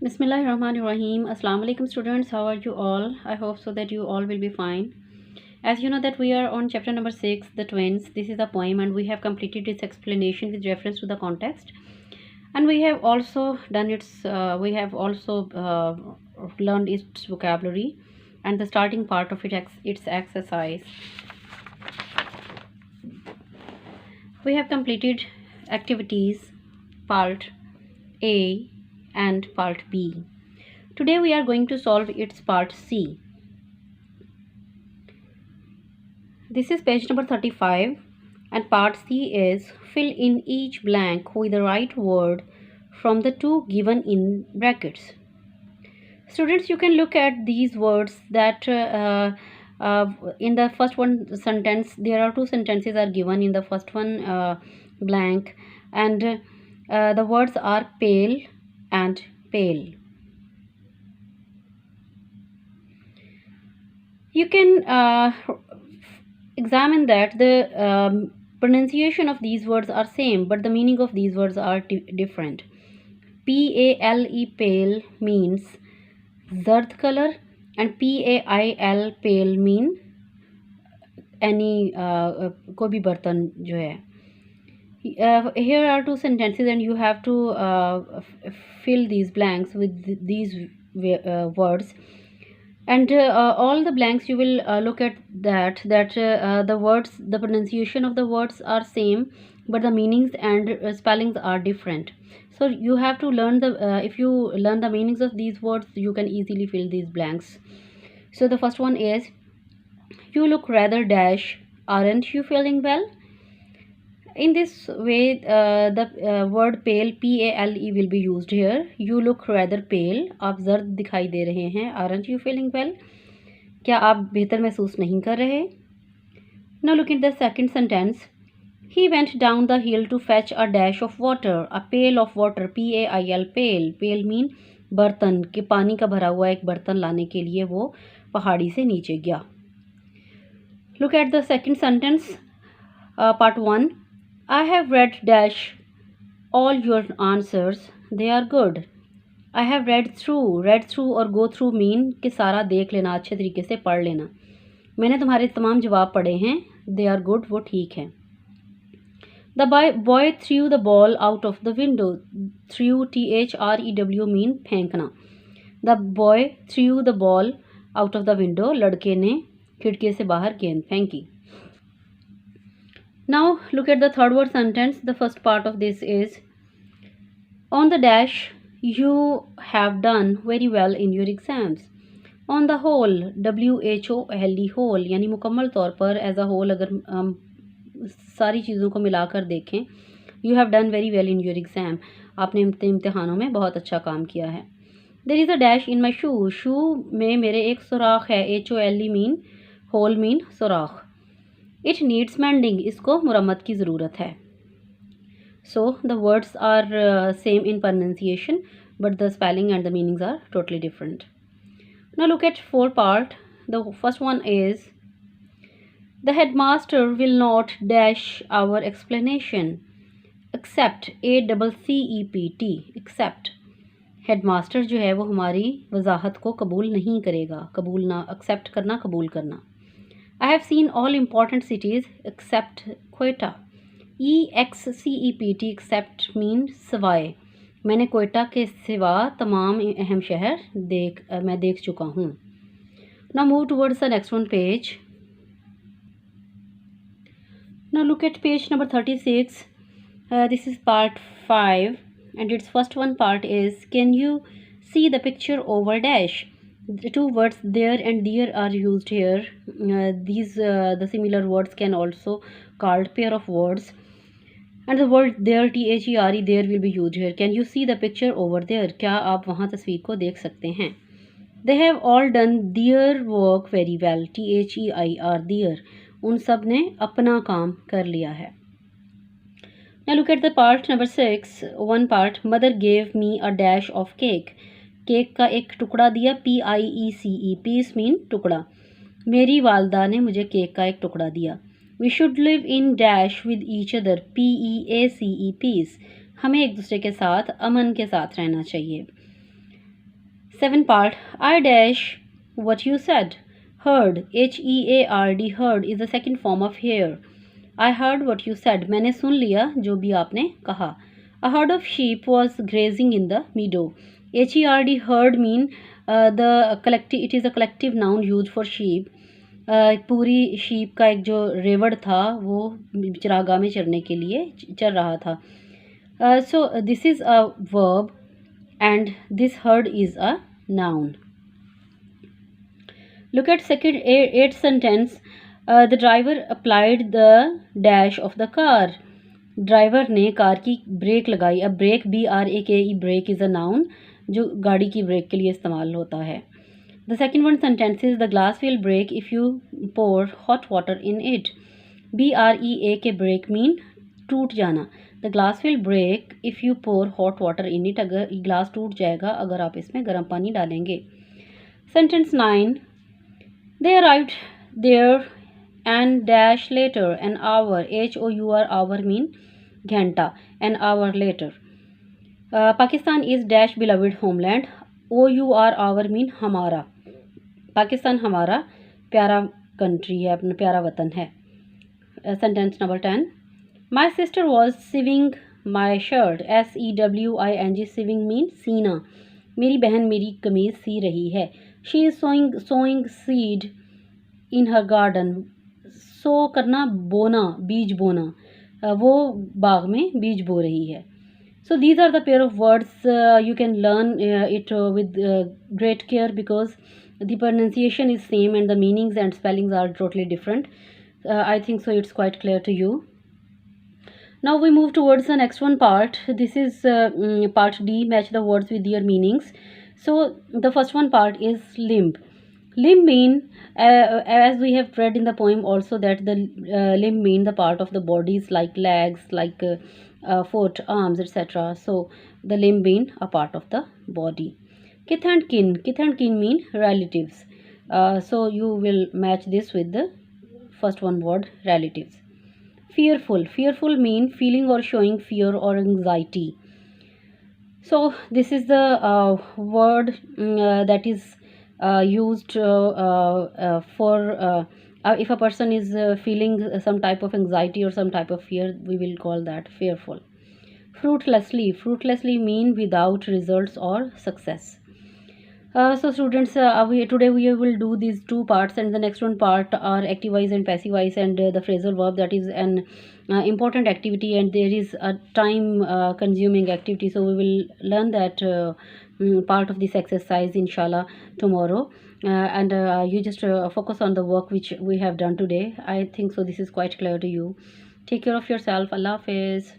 Bismillahirrahmanirrahim. Assalamu alaikum students. How are you all? I hope so that you all will be fine. As you know that we are on chapter number 6, The Twins. This is a poem and we have completed its explanation with reference to the context. And we have also done learned its vocabulary and the starting part of its exercise. We have completed activities part A and part B. Today we are going to solve its part C. This is page number 35 and part C is fill in each blank with the right word from the two given in brackets. Students, you can look at these words that in the first one sentence, there are two sentences are given in the first one blank, and the words are pale and pale. You can examine that the pronunciation of these words are same, but the meaning of these words are different. Pale, pale means zard color, and pail pale mean any कोई भी बर्तन जो है. Here are two sentences and you have to fill these blanks with these words, and all the blanks you will look at that the words, the pronunciation of the words are same, but the meanings and spellings are different. So you have to learn the if you learn the meanings of these words, you can easily fill these blanks. So the first one is, you look rather dash, aren't you feeling well? In this way the word pale pale will be used here. You look rather pale, आप जर्द दिखाई दे रहे हैं. aren't you feeling well, क्या आप बेहतर महसूस नहीं कर रहे? Now look at the second sentence. He went down the hill to fetch a dash of water, a pail of water, pail pail. Pail mean बर्तन, के पानी का भरा हुआ एक बर्तन लाने के लिए वो पहाड़ी से नीचे गया. Look at the second sentence, part 1. I have read dash all your answers, they are good. I have read through और go through mean कि सारा देख लेना, अच्छे तरीके से पढ़ लेना. मैंने तुम्हारे तमाम जवाब पढ़े हैं, they are good वो ठीक है. The boy threw the ball out of the window. Threw, threw mean फेंकना. The boy threw the ball out of the window. लड़के ने खिड़की से बाहर गेंद फेंकी. Now look at the third word sentence. The first part of this is, on the dash you have done very well in your exams. On the whole, WHOLE whole यानी मुकम्मल तौर पर, as a whole अगर हम सारी चीज़ों को मिलाकर देखें, you have done very well in your exam. आपने इम्तिहानों में बहुत अच्छा काम किया है. There is a dash in my shoe. Shoe में मेरे एक सुराख है. HOLE mean hole mean सुराख. It needs mending. इसको मुरम्मत की ज़रूरत है. So the words are same in pronunciation, but the spelling and the meanings are totally different. Now look at four part. The first one is, the headmaster will not dash our explanation. Accept, ACCEPT, accept. Headmaster जो है वो हमारी वजाहत को कबूल नहीं करेगा. कबूल ना, एक्सेप्ट करना, कबूल करना. I have seen all important cities except Quetta. EXCEPT, except mean सिवाय. मैंने कोयटा के सिवा तमाम अहम शहर मैं देख चुका हूँ. Now move towards the next one page. Now look at page number 36. This is part 5 and its first one part is, can you see the picture over dash? The two words there and there are used here. The similar words can also called pair of words, and the word there, THERE, there will be used here. Can you see the picture over there? क्या आप वहाँ तस्वीर को देख सकते हैं? They have all done their work very well. THEIR, their. उन सब ने अपना काम कर लिया है. Now look at the part number 6. One part, mother gave me a dash of cake. Cake का एक टुकड़ा दिया. PIECE, पीस मीन टुकड़ा. मेरी वालदा ने मुझे केक का एक टुकड़ा दिया. We should live in dash with each other. PEACE, peace. हमें एक दूसरे के साथ अमन के साथ रहना चाहिए. Seven part. I dash what you said. Heard, H-E-A-R-D, heard is the second form of hear. I heard what you said. मैंने सुन लिया जो भी आपने कहा. A herd of sheep was grazing in the meadow. H-E-R-D, herd mean the collective. It is a collective noun used for sheep. पूरी sheep का एक जो रेवड़ था वो चरागाह में चरने के लिए चर रहा था. So this is a verb and this herd is a noun. Look at second eighth sentence. The driver applied the dash of the car. Driver ने कार की ब्रेक लगाई. अब brake BRAKE brake is a noun जो गाड़ी की brake के लिए इस्तेमाल होता है. The second one sentence is the glass will break if you pour hot water in it. BREAK break mean टूट जाना. The glass will break if you pour hot water in it. अगर ग्लास टूट जाएगा अगर आप इसमें गर्म पानी डालेंगे. Sentence 9. They arrived there and dash later an hour. HOUR hour mean घंटा. An hour later. Pakistan is dash beloved homeland. OUR hour mean हमारा. पाकिस्तान हमारा प्यारा कंट्री है, अपना प्यारा वतन है. Sentence number 10. My sister was sewing my shirt. SEWING. Sewing mean सीना. मेरी बहन मेरी कमीज सी रही है. She is sowing seed in her garden. सो करना, बोना, बीज बोना. वो बाग में बीज बो रही है. So these are the pair of words. You can learn it with great care because the pronunciation is same and the meanings and spellings are totally different. I think so it's quite clear to you. Now we move towards the next one part. This is part D, match the words with their meanings. So the first one part is limb. Limb mean, as we have read in the poem also, that the limb mean the part of the bodies like legs, like foot, arms, etc. So the limb mean a part of the body. Kith and kin. Kith and kin mean relatives. So you will match this with the first one word, relatives. Fearful. Fearful mean feeling or showing fear or anxiety. So this is the word that is used for if a person is feeling some type of anxiety or some type of fear, we will call that fearful. Fruitlessly. Fruitlessly mean without results or success. So students, today we will do these two parts, and the next one part are active voice and passive voice, and the phrasal verb, that is an important activity and there is a time consuming activity. So we will learn that part of this exercise inshallah tomorrow, and you just focus on the work which we have done today. I think so this is quite clear to you. Take care of yourself. Allah Hafiz.